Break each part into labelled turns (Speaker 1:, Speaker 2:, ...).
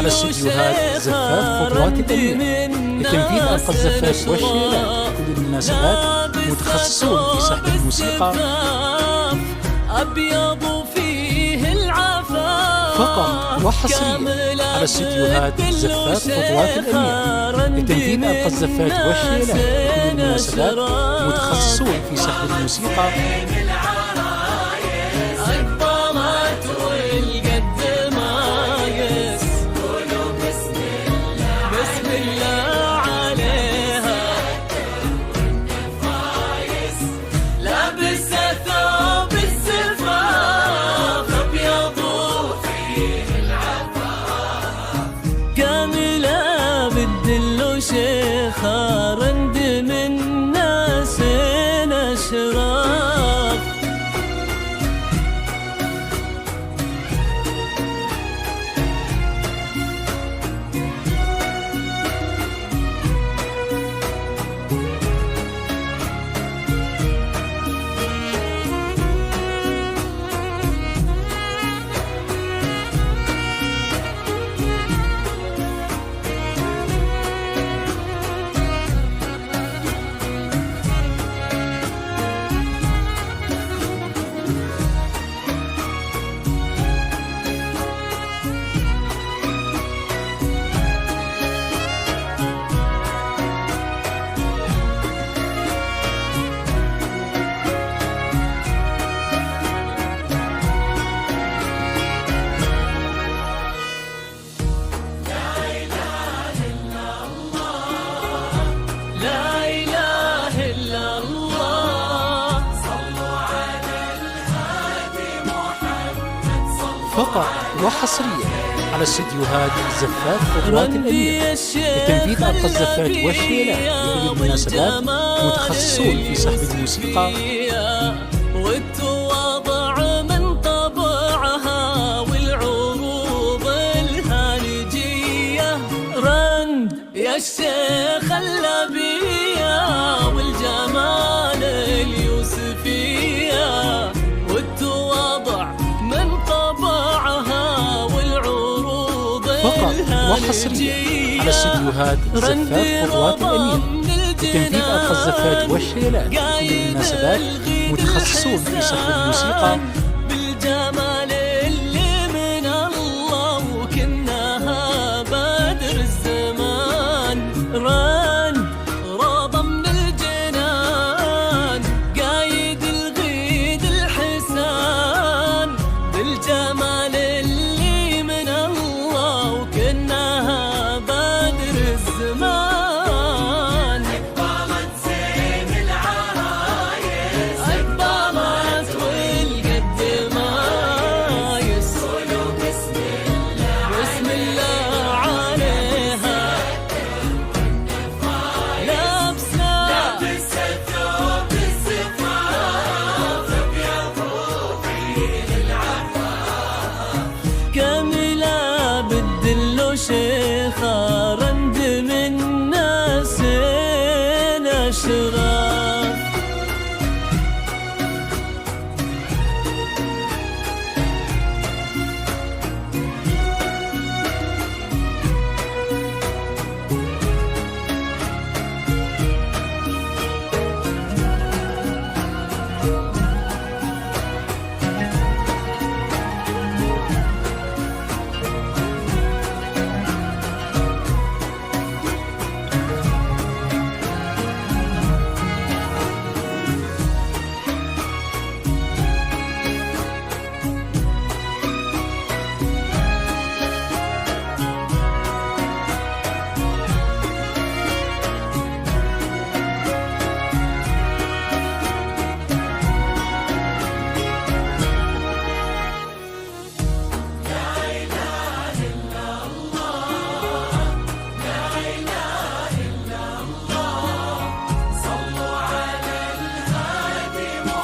Speaker 1: على استديوهات زفاف خطوات الأمير لتنفيذ أرقى الزفات والشيلات في كل المناسبات، متخصصون في سحب الموسيقى
Speaker 2: أبيض فيه العفاف
Speaker 1: فقط وحصريا على استديوهات زفاف خطوات الأمير لتنفيذ أرقى الزفات والشيلات في كل المناسبات، متخصصون في سحب الموسيقى
Speaker 2: شيخة رند من ناس أشراف.
Speaker 1: فقط وحصريا على استديوهات زفاف خطوات الأمير لتنفيذ أرقى الزفات والشيلات في كل المناسبات، متخصصون في سحب الموسيقى
Speaker 2: والتواضع من طبعها والعروض الهالجية. رند يا الشيخ اللبية والجمال اليوسفية، والتواضع من طبعها والعروض
Speaker 1: فقط وحصريا على استديوهات زفاف خطوات الأمير لتنفيذ أرقى الزفات والشيلات في كل المناسبات، متخصصون في سحب الموسيقى
Speaker 2: بالجمال اللي من الله وكنها بدر الزمان. رند روضة من الجنان قايد الغيد الحسان، بالجمال اللي من الله وكنها بدر الزمان. كاملة بالدل شيخة رند من ناس أشراف.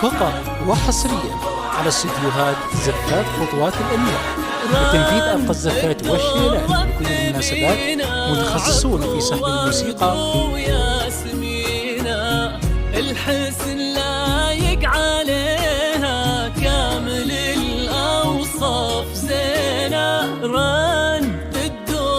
Speaker 1: فقط وحصريا على استديوهات زفاف خطوات الأمير لتنفيذ أرقى الزفات والشيلات في كل المناسبات، متخصصون في سحب الموسيقى
Speaker 2: الحسن لايق عليها كامل الأوصاف زينة. رند الدور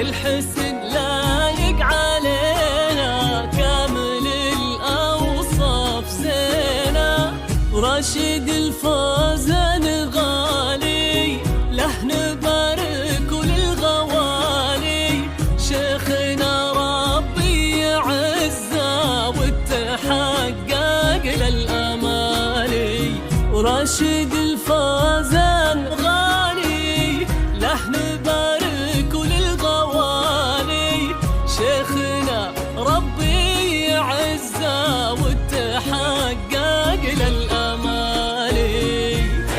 Speaker 2: الحسن لايق عليها، كامل الأوصاف زينة، راشد الفوزان غالي، له نبارك وللغوالي، شيخنا ربي يعزه وتحقق للأمالي، راشد الفوزان غالي، له نبارك وللغوالي، شيخنا ربي يعزه وتحقق للأمالي.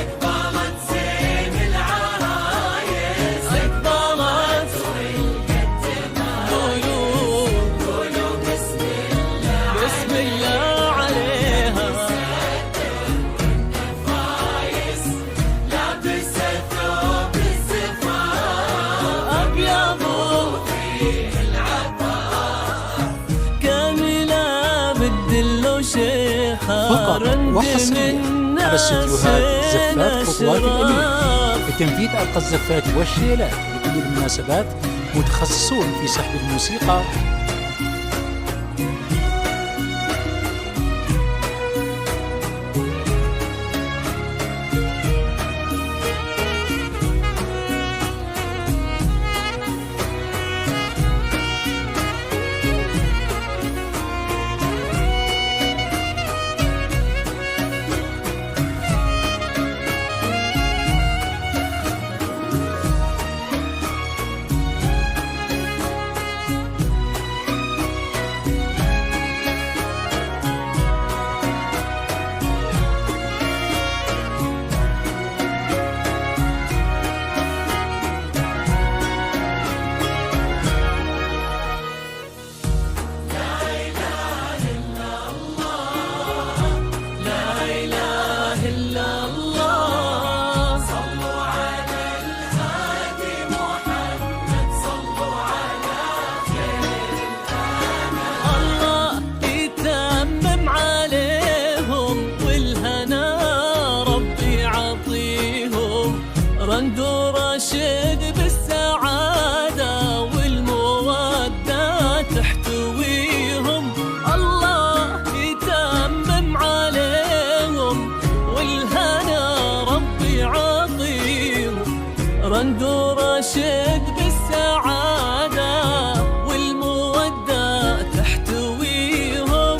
Speaker 3: أقبلت زين العرايس،
Speaker 2: أقبلت
Speaker 3: قولوا بسم الله،
Speaker 2: بسم الله عليها،
Speaker 3: فايز لابسة ثوب الزفاف،
Speaker 2: أبيض
Speaker 3: فيه العباس،
Speaker 2: كاملة بالدل وشيخة،
Speaker 1: فقط
Speaker 2: رند
Speaker 1: وحصريا
Speaker 2: من
Speaker 1: على استديوهات زفات خطوات الأمير
Speaker 2: أشراف.
Speaker 1: لتنفيذ أرقى الزفات والشيلات لكل المناسبات، متخصصون في سحب الموسيقى
Speaker 2: رند راشد بالسعادة والمودة تحتويهم، الله يتمم عليهم والهنا ربي يعطيهم، رند راشد بالسعادة والمودة تحتويهم،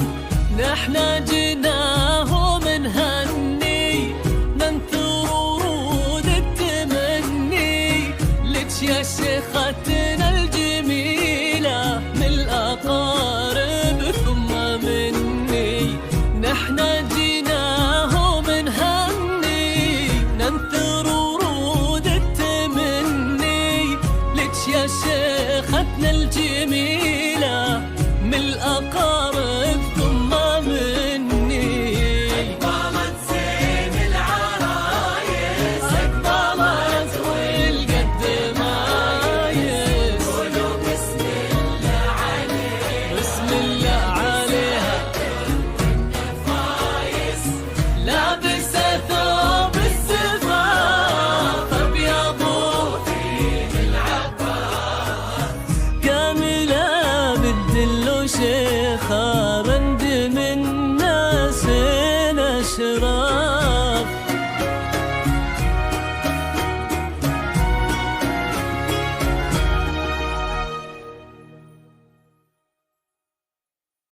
Speaker 2: نحنا جناهم نهني ننثر ورود التمني، لك يا شيختنا الجميلة من الأقارب ثم مني، نحنا جناهم نهني ننثر ورود التمني، لك يا شيختنا الجميلة من الأقارب ثم مني.
Speaker 3: أقبلت زين العرايس،
Speaker 2: أقبلت والقد مايس،
Speaker 3: قولوا بسم الله عليه،
Speaker 2: بسم الله عليها،
Speaker 3: فايز
Speaker 2: لابسة ثوب الزفاف أبيض
Speaker 3: فيه العباس،
Speaker 2: كاملة بالدل وشيخة،